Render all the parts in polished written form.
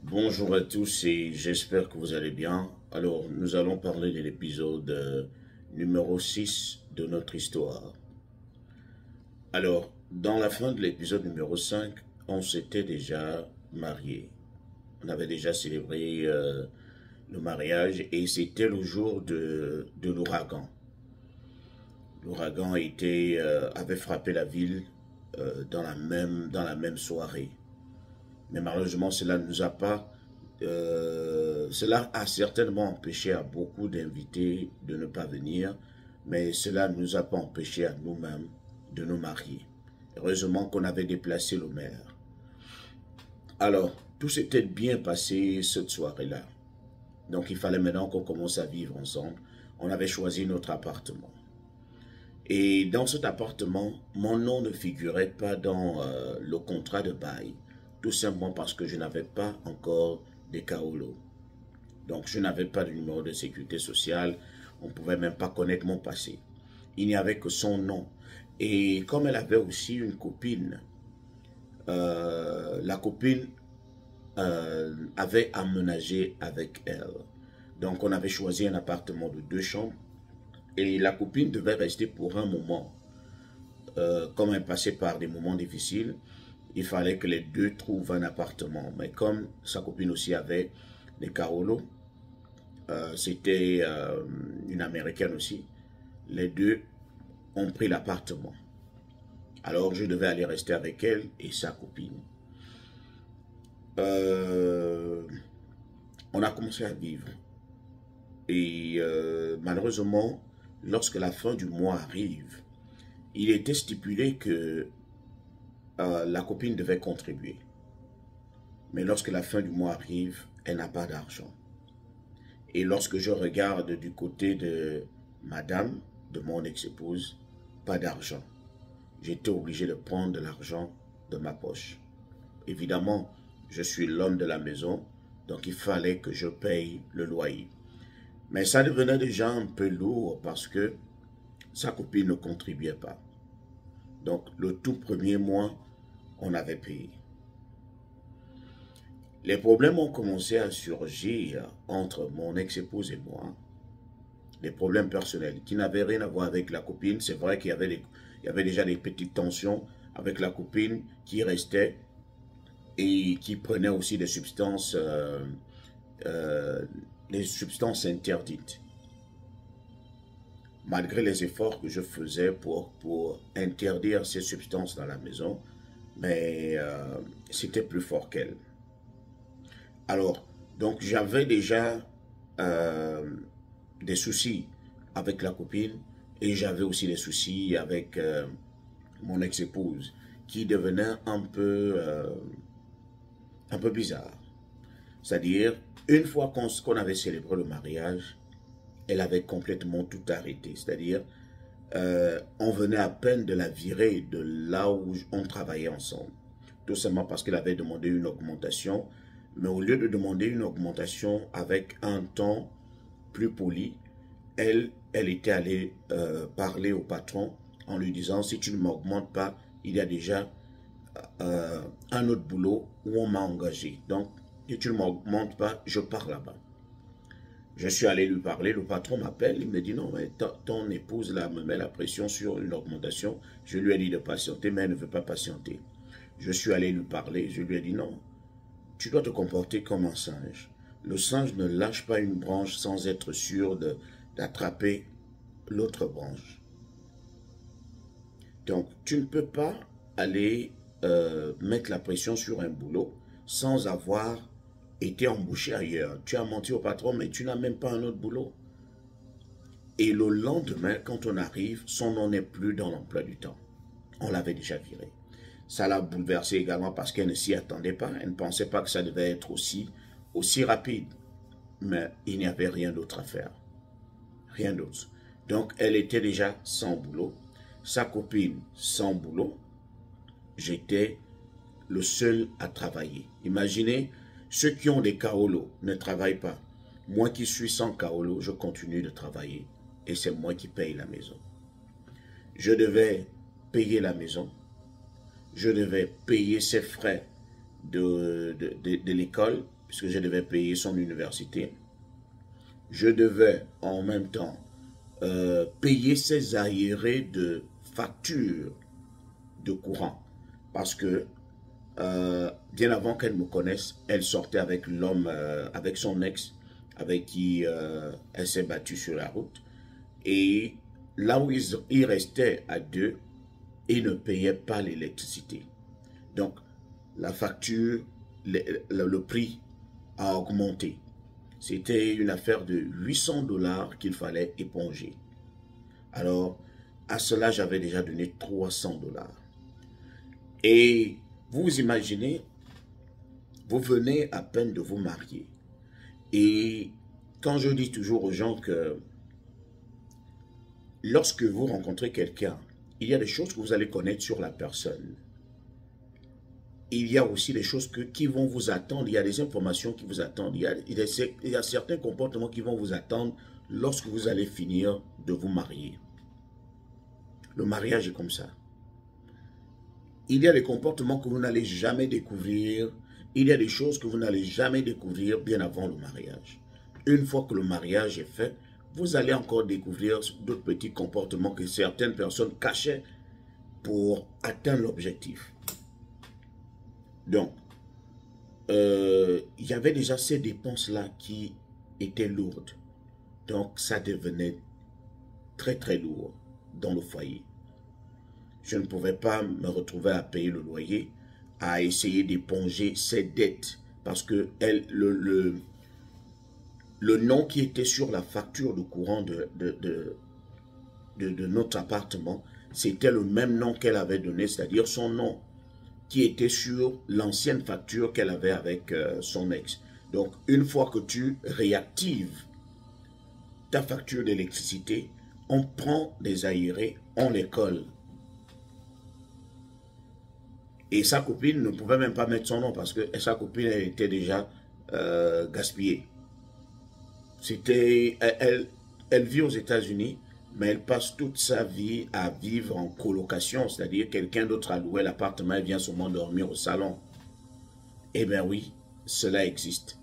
Bonjour à tous et j'espère que vous allez bien. Alors, nous allons parler de l'épisode numéro 6 de notre histoire. Alors, dans la fin de l'épisode numéro 5, on s'était déjà mariés. On avait déjà célébré le mariage et c'était le jour de l'ouragan. L'ouragan avait frappé la ville dans la même soirée. Mais malheureusement, cela a certainement empêché à beaucoup d'invités de ne pas venir, mais cela ne nous a pas empêché à nous-mêmes de nous marier. Heureusement qu'on avait déplacé le maire. Alors, tout s'était bien passé cette soirée-là. Donc, il fallait maintenant qu'on commence à vivre ensemble. On avait choisi notre appartement. Et dans cet appartement, mon nom ne figurait pas dans le contrat de bail, tout simplement parce que je n'avais pas encore de Kaolo. Donc je n'avais pas de numéro de sécurité sociale, on ne pouvait même pas connaître mon passé. Il n'y avait que son nom. Et comme elle avait aussi une copine, la copine avait aménagé avec elle. Donc on avait choisi un appartement de 2 chambres et la copine devait rester pour un moment. Comme elle passait par des moments difficiles, il fallait que les deux trouvent un appartement. Mais comme sa copine aussi avait des Kaolo, c'était une Américaine aussi, les deux ont pris l'appartement. Alors je devais aller rester avec elle et sa copine. On a commencé à vivre. Et malheureusement, lorsque la fin du mois arrive, il était stipulé que la copine devait contribuer. Mais lorsque la fin du mois arrive, elle n'a pas d'argent. Et lorsque je regarde du côté de madame, de mon ex-épouse, pas d'argent. J'étais obligé de prendre de l'argent de ma poche. Évidemment, je suis l'homme de la maison, donc il fallait que je paye le loyer. Mais ça devenait déjà un peu lourd parce que sa copine ne contribuait pas. Donc le tout premier mois, on avait payé. Les problèmes ont commencé à surgir entre mon ex-épouse et moi. Des problèmes personnels qui n'avaient rien à voir avec la copine. C'est vrai qu'il y avait déjà des petites tensions avec la copine qui restait et qui prenait aussi des substances interdites. Malgré les efforts que je faisais pour interdire ces substances dans la maison, mais c'était plus fort qu'elle. Alors, donc j'avais déjà des soucis avec la copine et j'avais aussi des soucis avec mon ex-épouse qui devenait un peu bizarre. C'est-à-dire, une fois qu'on avait célébré le mariage, elle avait complètement tout arrêté. C'est-à-dire, on venait à peine de la virer de là où on travaillait ensemble. Tout simplement parce qu'elle avait demandé une augmentation. Mais au lieu de demander une augmentation avec un ton plus poli, elle était allée parler au patron en lui disant, si tu ne m'augmentes pas, il y a déjà un autre boulot où on m'a engagé. Donc, si tu ne m'augmentes pas, je pars là-bas. Je suis allé lui parler, le patron m'appelle, il me dit non, mais ton épouse là me met la pression sur une augmentation. Je lui ai dit de patienter, mais elle ne veut pas patienter. Je suis allé lui parler, je lui ai dit non, tu dois te comporter comme un singe. Le singe ne lâche pas une branche sans être sûr d'attraper l'autre branche. Donc, tu ne peux pas aller mettre la pression sur un boulot sans avoir été embauché ailleurs. Tu as menti au patron, mais tu n'as même pas un autre boulot. Et le lendemain, quand on arrive, son nom n'est plus dans l'emploi du temps. On l'avait déjà viré. Ça l'a bouleversée également parce qu'elle ne s'y attendait pas. Elle ne pensait pas que ça devait être aussi rapide. Mais il n'y avait rien d'autre à faire. Rien d'autre. Donc, elle était déjà sans boulot. Sa copine sans boulot. J'étais le seul à travailler. Imaginez, ceux qui ont des Kaolo ne travaillent pas. Moi qui suis sans Kaolo, je continue de travailler. Et c'est moi qui paye la maison. Je devais payer la maison. Je devais payer ses frais de l'école puisque je devais payer son université. Je devais en même temps payer ses arriérés de factures de courant. Parce que bien avant qu'elle me connaisse, elle sortait avec l'homme, avec son ex, avec qui elle s'est battue sur la route. Et là où ils restaient à deux, ils ne payaient pas l'électricité. Donc, la facture, le prix a augmenté. C'était une affaire de 800 $ qu'il fallait éponger. Alors, à cela, j'avais déjà donné 300 $. Et vous imaginez, vous venez à peine de vous marier. Et quand je dis toujours aux gens que lorsque vous rencontrez quelqu'un, il y a des choses que vous allez connaître sur la personne. Il y a aussi des choses qui vont vous attendre, il y a des informations qui vous attendent, il y a certains comportements qui vont vous attendre lorsque vous allez finir de vous marier. Le mariage est comme ça. Il y a des comportements que vous n'allez jamais découvrir, il y a des choses que vous n'allez jamais découvrir bien avant le mariage. Une fois que le mariage est fait, vous allez encore découvrir d'autres petits comportements que certaines personnes cachaient pour atteindre l'objectif. Donc, il y avait déjà ces dépenses-là qui étaient lourdes. Donc, ça devenait très très lourd dans le foyer. Je ne pouvais pas me retrouver à payer le loyer, à essayer d'éponger ces dettes, parce que le nom qui était sur la facture de courant de notre appartement, c'était le même nom qu'elle avait donné, c'est-à-dire son nom qui était sur l'ancienne facture qu'elle avait avec son ex. Donc, une fois que tu réactives ta facture d'électricité, on prend des aérés, on les colle. Et sa copine ne pouvait même pas mettre son nom parce que sa copine, elle était déjà gaspillée. Elle vit aux États-Unis, mais elle passe toute sa vie à vivre en colocation, c'est-à-dire quelqu'un d'autre a loué l'appartement et vient seulement dormir au salon. Eh bien oui, cela existe.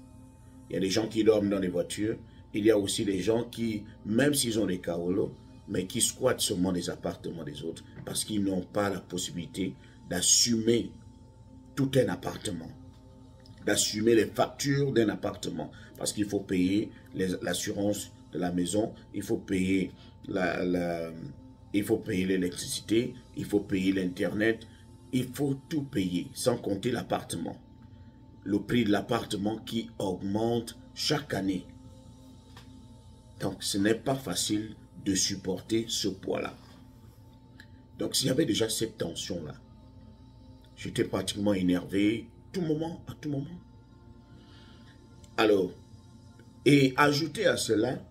Il y a des gens qui dorment dans les voitures, il y a aussi des gens qui, même s'ils ont des kaolos, mais qui squattent seulement les appartements des autres parce qu'ils n'ont pas la possibilité d'assumer tout un appartement, d'assumer les factures d'un appartement, parce qu'il faut payer l'assurance de la maison, il faut payer l'électricité, il faut payer l'internet, il faut tout payer, sans compter l'appartement. Le prix de l'appartement qui augmente chaque année. Donc ce n'est pas facile de supporter ce poids-là. Donc s'il y avait déjà cette tension-là, j'étais pratiquement énervé à tout moment. Alors, et ajouter à cela,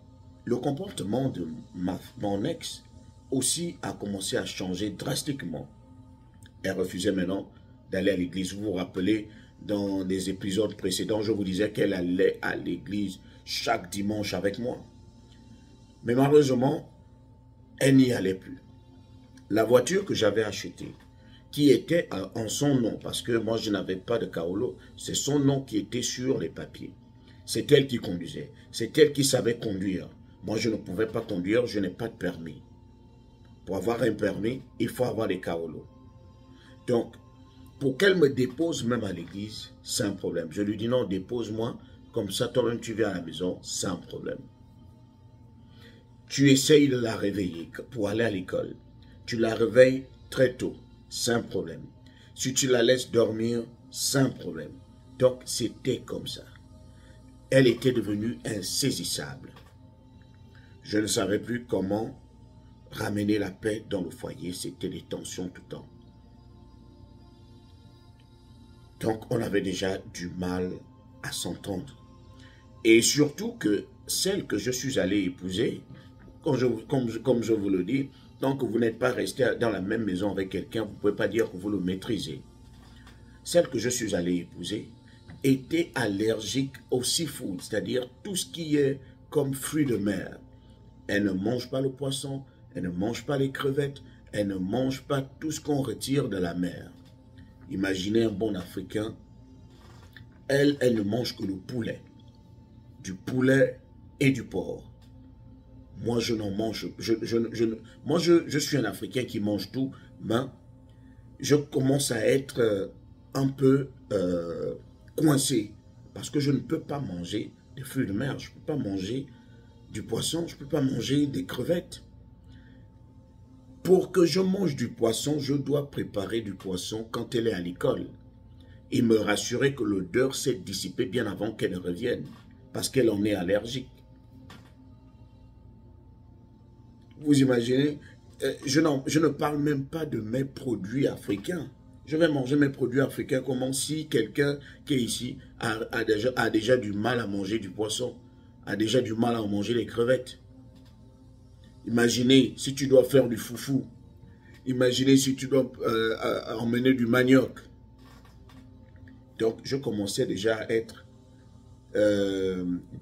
le comportement de mon ex aussi a commencé à changer drastiquement. Elle refusait maintenant d'aller à l'église. Vous vous rappelez, dans des épisodes précédents, je vous disais qu'elle allait à l'église chaque dimanche avec moi. Mais malheureusement, elle n'y allait plus. La voiture que j'avais achetée, qui était en son nom, parce que moi je n'avais pas de kaolo, c'est son nom qui était sur les papiers. C'est elle qui conduisait, c'est elle qui savait conduire. Moi je ne pouvais pas conduire, je n'ai pas de permis. Pour avoir un permis, il faut avoir des kaolo. Donc, pour qu'elle me dépose même à l'église, c'est un problème. Je lui dis non, dépose-moi, comme ça toi-même tu viens à la maison, c'est un problème. Tu essayes de la réveiller pour aller à l'école. Tu la réveilles très tôt, c'est un problème. Si tu la laisses dormir, c'est un problème. Donc, c'était comme ça. Elle était devenue insaisissable. Je ne savais plus comment ramener la paix dans le foyer. C'était des tensions tout le temps. Donc, on avait déjà du mal à s'entendre. Et surtout que celle que je suis allé épouser, comme je vous le dis, tant que vous n'êtes pas resté dans la même maison avec quelqu'un, vous ne pouvez pas dire que vous le maîtrisez. Celle que je suis allé épouser était allergique au seafood, c'est-à-dire tout ce qui est comme fruits de mer. Elle ne mange pas le poisson, elle ne mange pas les crevettes, elle ne mange pas tout ce qu'on retire de la mer. Imaginez un bon Africain elle ne mange que le poulet. Du poulet et du porc. Moi, je n'en mange. Moi, je suis un Africain qui mange tout, mais je commence à être un peu coincé. Parce que je ne peux pas manger des fruits de mer, je ne peux pas manger du poisson, je ne peux pas manger des crevettes. Pour que je mange du poisson, je dois préparer du poisson quand elle est à l'école. Et me rassurer que l'odeur s'est dissipée bien avant qu'elle revienne. Parce qu'elle en est allergique. Vous imaginez, je ne parle même pas de mes produits africains. Je vais manger mes produits africains comme si quelqu'un qui est ici a déjà du mal à manger du poisson, a déjà du mal à manger les crevettes. Imaginez si tu dois faire du foufou. Imaginez si tu dois emmener du manioc. Donc, je commençais déjà à être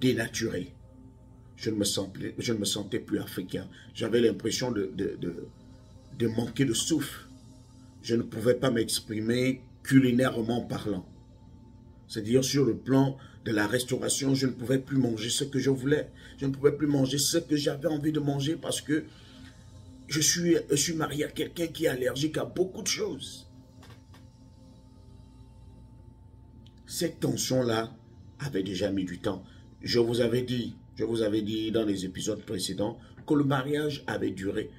dénaturé. Je ne me sentais plus africain. J'avais l'impression de manquer de souffle. Je ne pouvais pas m'exprimer culinairement parlant. C'est-à-dire sur le plan de la restauration, je ne pouvais plus manger ce que je voulais. Je ne pouvais plus manger ce que j'avais envie de manger parce que je suis marié à quelqu'un qui est allergique à beaucoup de choses. Cette tension-là avait déjà mis du temps. Je vous avais dit dans les épisodes précédents que le mariage avait duré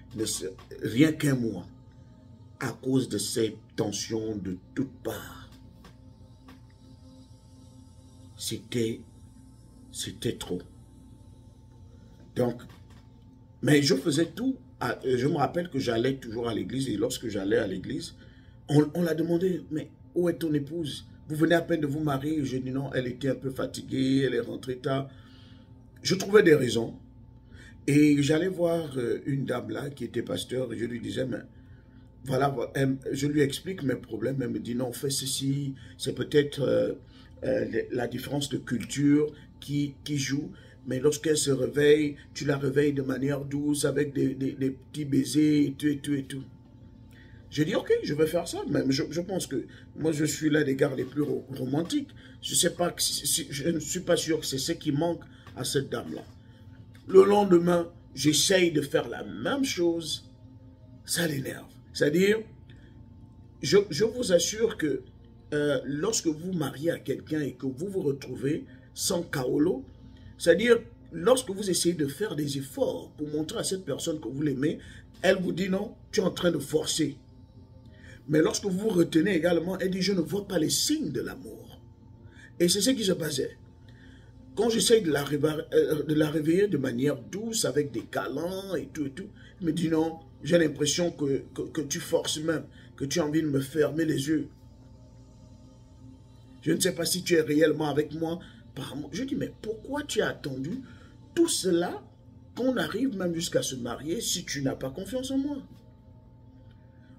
rien qu'un mois à cause de ces tensions de toutes parts. C'était trop. Donc, mais je faisais tout. Je me rappelle que j'allais toujours à l'église et lorsque j'allais à l'église, on l'a demandé, mais où est ton épouse? Vous venez à peine de vous marier. Je dis non, elle était un peu fatiguée, elle est rentrée tard. Je trouvais des raisons. Et j'allais voir une dame là qui était pasteur et je lui disais, mais voilà, je lui explique mes problèmes. Elle me dit non, fais ceci, c'est peut-être la différence de culture qui joue. Mais lorsqu'elle se réveille, tu la réveilles de manière douce avec des petits baisers et tout. J'ai dit, ok, je vais faire ça. Même je pense que moi, je suis l'un des gars les plus romantiques. Je ne suis pas sûr que c'est ce qui manque à cette dame-là. Le lendemain, j'essaye de faire la même chose. Ça l'énerve. C'est-à-dire, je vous assure que lorsque vous mariez à quelqu'un et que vous vous retrouvez sans kaolo, c'est-à-dire, lorsque vous essayez de faire des efforts pour montrer à cette personne que vous l'aimez, elle vous dit non, tu es en train de forcer. Mais lorsque vous vous retenez également, elle dit je ne vois pas les signes de l'amour. Et c'est ce qui se passait. Quand j'essaye de la réveiller de manière douce, avec des câlins et tout, elle me dit non, j'ai l'impression que tu forces même, que tu as envie de me fermer les yeux. Je ne sais pas si tu es réellement avec moi. Je dis, mais pourquoi tu as attendu tout cela qu'on arrive même jusqu'à se marier si tu n'as pas confiance en moi?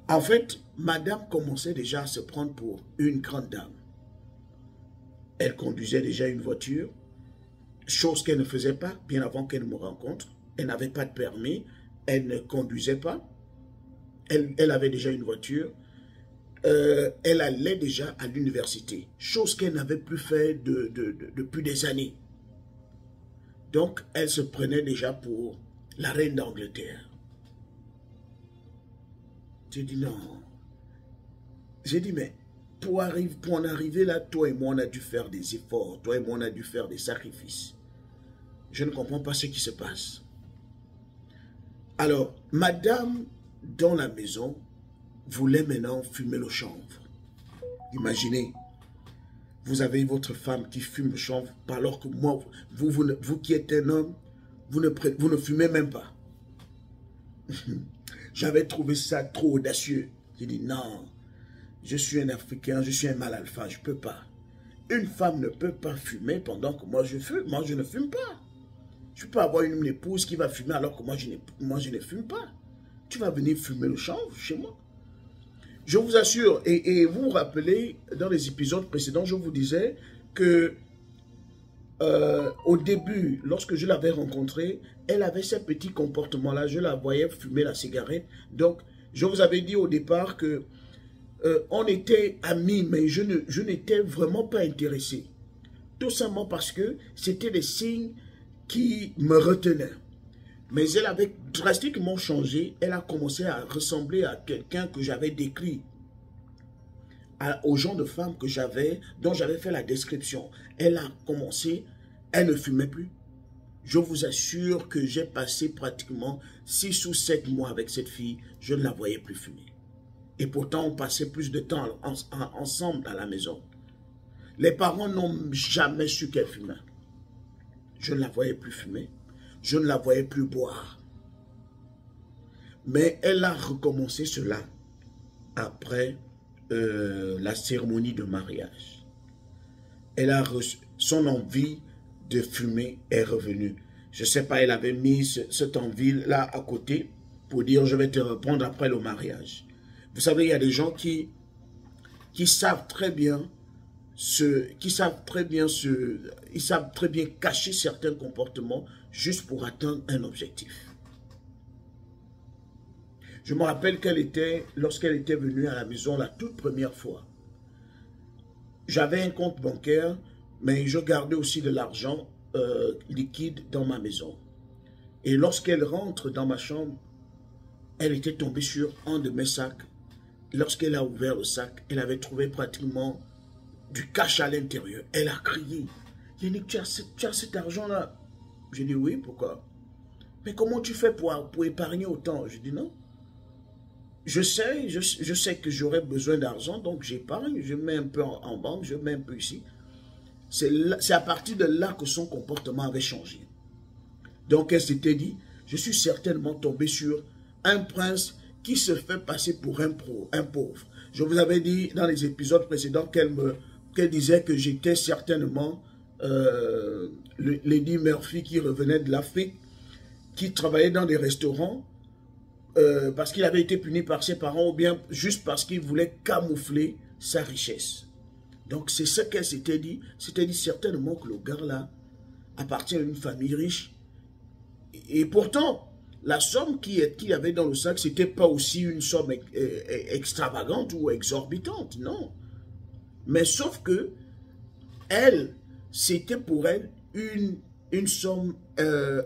En fait, madame commençait déjà à se prendre pour une grande dame. Elle conduisait déjà une voiture, chose qu'elle ne faisait pas bien avant qu'elle me rencontre. Elle n'avait pas de permis, elle ne conduisait pas. Elle avait déjà une voiture. Elle allait déjà à l'université, chose qu'elle n'avait plus fait depuis des années. Donc, elle se prenait déjà pour la reine d'Angleterre. J'ai dit non. J'ai dit, mais pour en arriver là, toi et moi, on a dû faire des efforts. Toi et moi, on a dû faire des sacrifices. Je ne comprends pas ce qui se passe. Alors, madame, dans la maison, voulait maintenant fumer le chanvre. Imaginez, vous avez votre femme qui fume le chanvre, alors que moi, vous qui êtes un homme, vous ne fumez même pas. J'avais trouvé ça trop audacieux. J'ai dit non, je suis un Africain, je suis un mâle alpha, je ne peux pas. Une femme ne peut pas fumer pendant que moi je fume. Moi je ne fume pas. Je ne peux pas avoir une épouse qui va fumer alors que moi je ne fume pas. Tu vas venir fumer le chanvre chez moi. Je vous assure, et vous vous rappelez, dans les épisodes précédents, je vous disais que au début, lorsque je l'avais rencontrée, elle avait ces petits comportements-là. Je la voyais fumer la cigarette. Donc, je vous avais dit au départ que on était amis, mais je n'étais vraiment pas intéressé. Tout simplement parce que c'était des signes qui me retenaient. Mais elle avait drastiquement changé. Elle a commencé à ressembler à quelqu'un que j'avais décrit. Au genre de femme dont j'avais fait la description. Elle a commencé, elle ne fumait plus. Je vous assure que j'ai passé pratiquement 6 ou 7 mois avec cette fille. Je ne la voyais plus fumer. Et pourtant, on passait plus de temps ensemble à la maison. Les parents n'ont jamais su qu'elle fumait. Je ne la voyais plus fumer. Je ne la voyais plus boire. Mais elle a recommencé cela après la cérémonie de mariage. Elle a reçu, son envie de fumer est revenue. Je ne sais pas, elle avait mis cette envie-là à côté pour dire je vais te reprendre après le mariage. Vous savez, il y a des gens qui savent très bien ils savent très bien cacher certains comportements juste pour atteindre un objectif. Je me rappelle lorsqu'elle était venue à la maison la toute première fois. J'avais un compte bancaire, mais je gardais aussi de l'argent liquide dans ma maison. Et lorsqu'elle rentre dans ma chambre, elle était tombée sur un de mes sacs. Lorsqu'elle a ouvert le sac, elle avait trouvé pratiquement du cash à l'intérieur. Elle a crié. Il dit, tu as cet argent-là? J'ai dit, oui, pourquoi? Mais comment tu fais pour épargner autant? J'ai dit, non. Je sais que j'aurai besoin d'argent, donc j'épargne, je mets un peu en banque, je mets un peu ici. C'est à partir de là que son comportement avait changé. Donc elle s'était dit, je suis certainement tombé sur un prince qui se fait passer pour un pauvre. Je vous avais dit dans les épisodes précédents qu'elle disait que j'étais certainement Lady Murphy qui revenait de l'Afrique, qui travaillait dans des restaurants parce qu'il avait été puni par ses parents ou bien juste parce qu'il voulait camoufler sa richesse. Donc c'est ce qu'elle s'était dit. S'était dit certainement que le gars-là appartient à une famille riche. Et pourtant, la somme qu'il y avait dans le sac, ce n'était pas aussi une somme extravagante ou exorbitante, non. Mais sauf que, elle, c'était pour elle une somme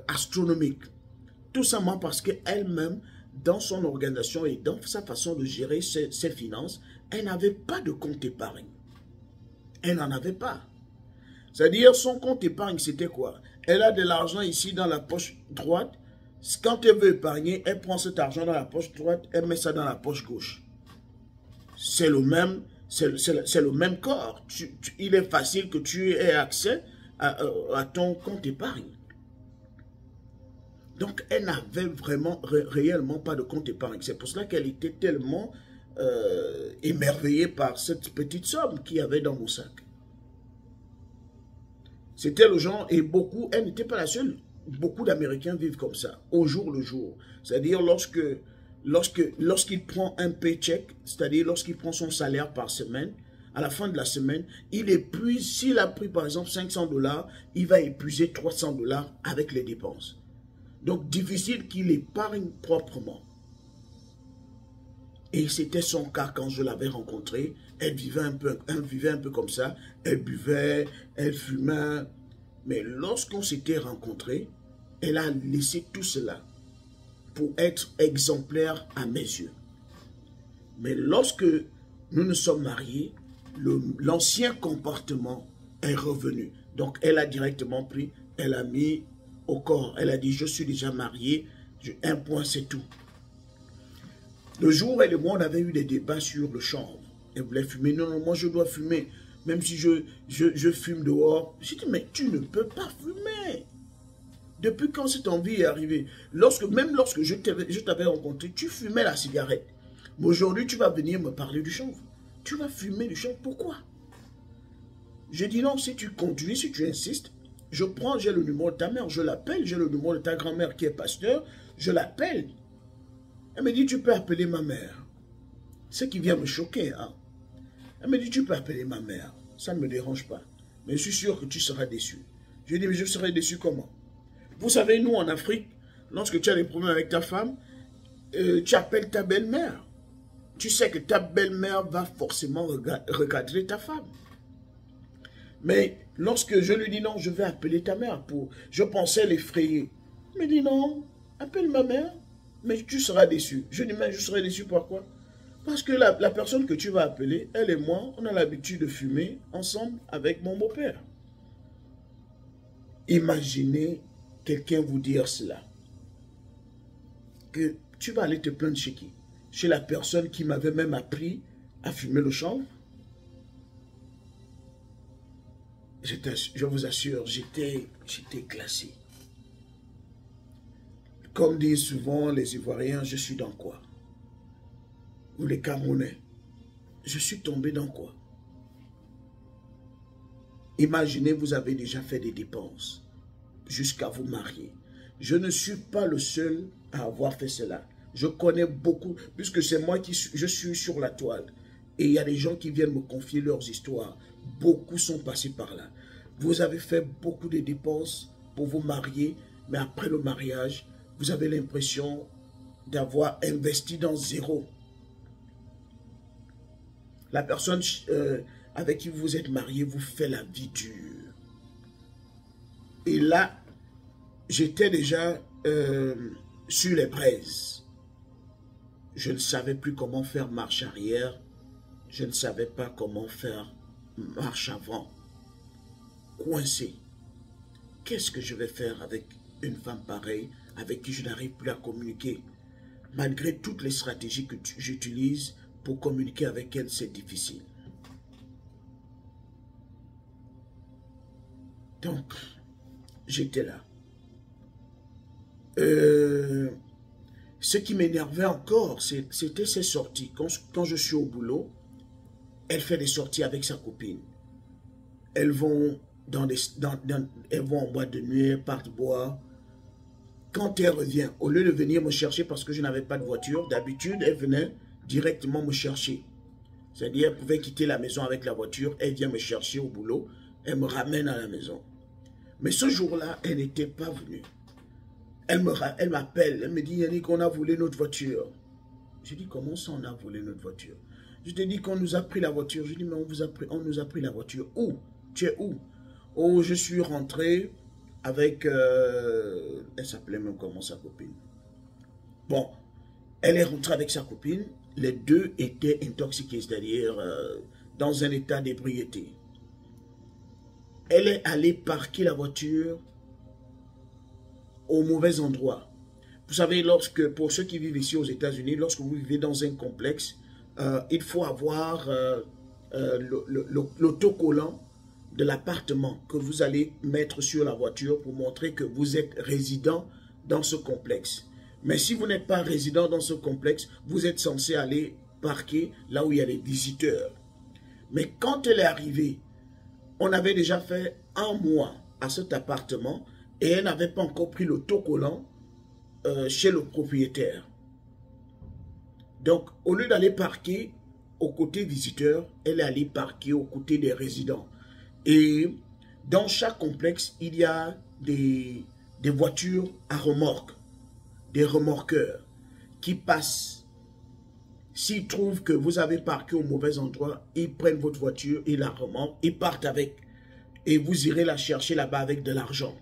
astronomique. Tout simplement parce qu'elle-même, dans son organisation et dans sa façon de gérer ses finances, elle n'avait pas de compte épargne. Elle n'en avait pas. C'est-à-dire, son compte épargne, c'était quoi? Elle a de l'argent ici dans la poche droite. Quand elle veut épargner, elle prend cet argent dans la poche droite, elle met ça dans la poche gauche. C'est le même corps. Il est facile que tu aies accès à ton compte épargne. Donc, elle n'avait réellement pas de compte épargne. C'est pour cela qu'elle était tellement émerveillée par cette petite somme qu'il y avait dans mon sac. C'était le genre, et elle n'était pas la seule. Beaucoup d'Américains vivent comme ça, au jour le jour. C'est-à-dire lorsqu'il prend un paycheck, c'est-à-dire lorsqu'il prend son salaire par semaine, à la fin de la semaine, il épuise, s'il a pris par exemple 500 $, il va épuiser 300 $ avec les dépenses. Donc difficile qu'il épargne proprement. Et c'était son cas quand je l'avais rencontrée. Elle vivait un peu comme ça. Elle buvait, elle fumait. Mais lorsqu'on s'était rencontrés, elle a laissé tout cela pour être exemplaire à mes yeux. Mais lorsque nous nous sommes mariés, l'ancien comportement est revenu. Donc elle a directement pris, elle a mis au corps. Elle a dit, je suis déjà mariée, un point c'est tout. Le jour, elle et moi, on avait eu des débats sur le chanvre. Elle voulait fumer. Non, non, moi je dois fumer. Même si je fume dehors. J'ai dit, mais tu ne peux pas fumer. Depuis quand cette envie est arrivée? Même lorsque je t'avais rencontré, tu fumais la cigarette. Mais aujourd'hui, tu vas venir me parler du chanvre. Tu vas fumer du chanvre. Pourquoi? J'ai dit non, si tu continues, si tu insistes, j'ai le numéro de ta mère, je l'appelle, j'ai le numéro de ta grand-mère qui est pasteur, je l'appelle. Elle me dit, tu peux appeler ma mère. Ce qui vient me choquer, hein. Elle me dit, tu peux appeler ma mère. Ça ne me dérange pas. Mais je suis sûr que tu seras déçu. Je lui ai dit, mais je serai déçu comment? Vous savez, nous en Afrique, lorsque tu as des problèmes avec ta femme, tu appelles ta belle-mère. Tu sais que ta belle-mère va forcément recadrer ta femme. Mais lorsque je lui dis non, je vais appeler ta mère pour... Je pensais l'effrayer. Il me dit non, appelle ma mère, mais tu seras déçu. Je dis mais je serai déçu pourquoi? Parce que la personne que tu vas appeler, elle et moi, on a l'habitude de fumer ensemble avec mon beau-père. Imaginez quelqu'un vous dire cela. Que tu vas aller te plaindre chez qui? Chez la personne qui m'avait même appris à fumer le chanvre? Je vous assure, j'étais glacé. Comme disent souvent les Ivoiriens, je suis dans quoi? Ou les Camerounais, je suis tombé dans quoi? Imaginez, vous avez déjà fait des dépenses jusqu'à vous marier. Je ne suis pas le seul à avoir fait cela. Je connais beaucoup, puisque c'est moi je suis sur la toile. Et il y a des gens qui viennent me confier leurs histoires. Beaucoup sont passés par là. Vous avez fait beaucoup de dépenses pour vous marier, mais après le mariage, vous avez l'impression d'avoir investi dans zéro. La personne avec qui vous êtes marié vous fait la vie dure. Et là, j'étais déjà sur les braises. Je ne savais plus comment faire marche arrière. Je ne savais pas comment faire marche avant. Coincé. Qu'est-ce que je vais faire avec une femme pareille, avec qui je n'arrive plus à communiquer? Malgré toutes les stratégies que j'utilise pour communiquer avec elle, c'est difficile. Donc, j'étais là. Ce qui m'énervait encore, c'était ses sorties. Quand je suis au boulot, elle fait des sorties avec sa copine. Elles vont elles vont en boîte de nuit, elles partent boire. Quand elle revient, au lieu de venir me chercher parce que je n'avais pas de voiture, d'habitude, elle venait directement me chercher. C'est-à-dire, elle pouvait quitter la maison avec la voiture, elle vient me chercher au boulot, elle me ramène à la maison. Mais ce jour-là, elle n'était pas venue. Elle m'appelle, elle me dit, Yannick, on a volé notre voiture. Je dis, comment ça on a volé notre voiture? Je te dis qu'on nous a pris la voiture. Je dis, mais on nous a pris la voiture. Où? Tu es où? Oh, je suis rentré avec... elle s'appelait même comment sa copine? Bon, elle est rentrée avec sa copine. Les deux étaient intoxiqués, c'est-à-dire dans un état d'ébriété. Elle est allée parquer la voiture au mauvais endroit. Vous savez, pour ceux qui vivent ici aux États-Unis, lorsque vous vivez dans un complexe, il faut avoir l'autocollant de l'appartement que vous allez mettre sur la voiture pour montrer que vous êtes résident dans ce complexe. Mais si vous n'êtes pas résident dans ce complexe, vous êtes censé aller parquer là où il y a les visiteurs. Mais quand elle est arrivée, on avait déjà fait 1 mois à cet appartement et elle n'avait pas encore pris l'autocollant chez le propriétaire. Donc, au lieu d'aller parquer aux côtés visiteurs, elle est allée parquer aux côtés des résidents. Et dans chaque complexe, il y a des voitures à remorque, des remorqueurs qui passent. S'ils trouvent que vous avez parqué au mauvais endroit, ils prennent votre voiture, ils la remorquent, ils partent avec. Et vous irez la chercher là-bas avec de l'argent.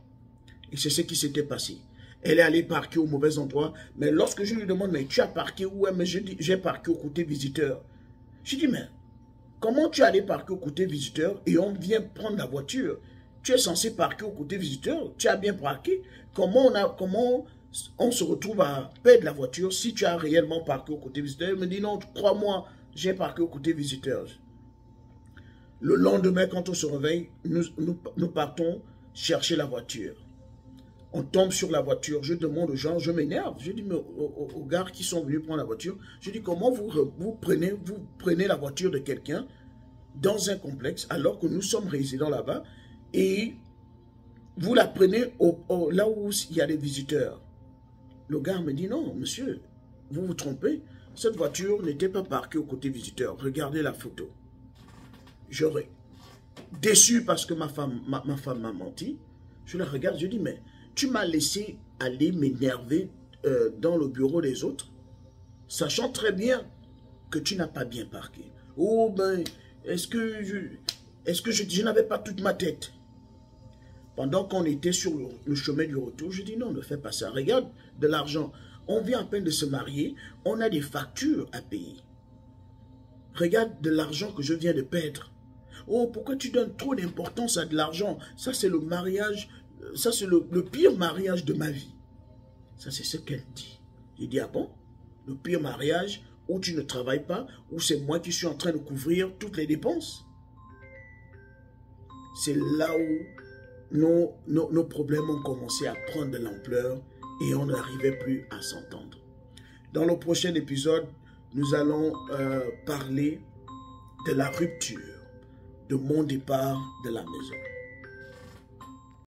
Et c'est ce qui s'était passé. Elle est allée parquer au mauvais endroit. Mais lorsque je lui demande, mais tu as parqué où? Mais je dis, j'ai parqué au côté visiteur. Je dis, mais comment tu es allé parquer au côté visiteur et on vient prendre la voiture? Tu es censé parquer au côté visiteur. Tu as bien parqué. Comment on se retrouve à perdre la voiture si tu as réellement parqué au côté visiteur? Elle me dit, non, crois-moi, j'ai parqué au côté visiteur. Le lendemain, quand on se réveille, nous partons chercher la voiture. On tombe sur la voiture, je demande aux gens, je m'énerve. Je dis aux gars qui sont venus prendre la voiture, je dis comment vous prenez la voiture de quelqu'un dans un complexe alors que nous sommes résidents là-bas et vous la prenez là où il y a des visiteurs. Le gars me dit non, monsieur, vous vous trompez. Cette voiture n'était pas parquée au côté visiteur. Regardez la photo. J'aurais déçu parce que ma femme m'a menti. Je la regarde, je dis mais tu m'as laissé aller m'énerver dans le bureau des autres, sachant très bien que tu n'as pas bien parqué. Oh ben, est-ce que Est-ce que je n'avais pas toute ma tête? Pendant qu'on était sur le chemin du retour, je dis non, ne fais pas ça. Regarde de l'argent. On vient à peine de se marier, on a des factures à payer. Regarde de l'argent que je viens de perdre. Oh, pourquoi tu donnes trop d'importance à de l'argent? Ça, c'est le mariage, ça, c'est le pire mariage de ma vie. Ça, c'est ce qu'elle dit. J'ai dit, ah bon? Le pire mariage où tu ne travailles pas, où c'est moi qui suis en train de couvrir toutes les dépenses? C'est là où nos problèmes ont commencé à prendre de l'ampleur et on n'arrivait plus à s'entendre. Dans le prochain épisode, nous allons parler de la rupture, de mon départ de la maison.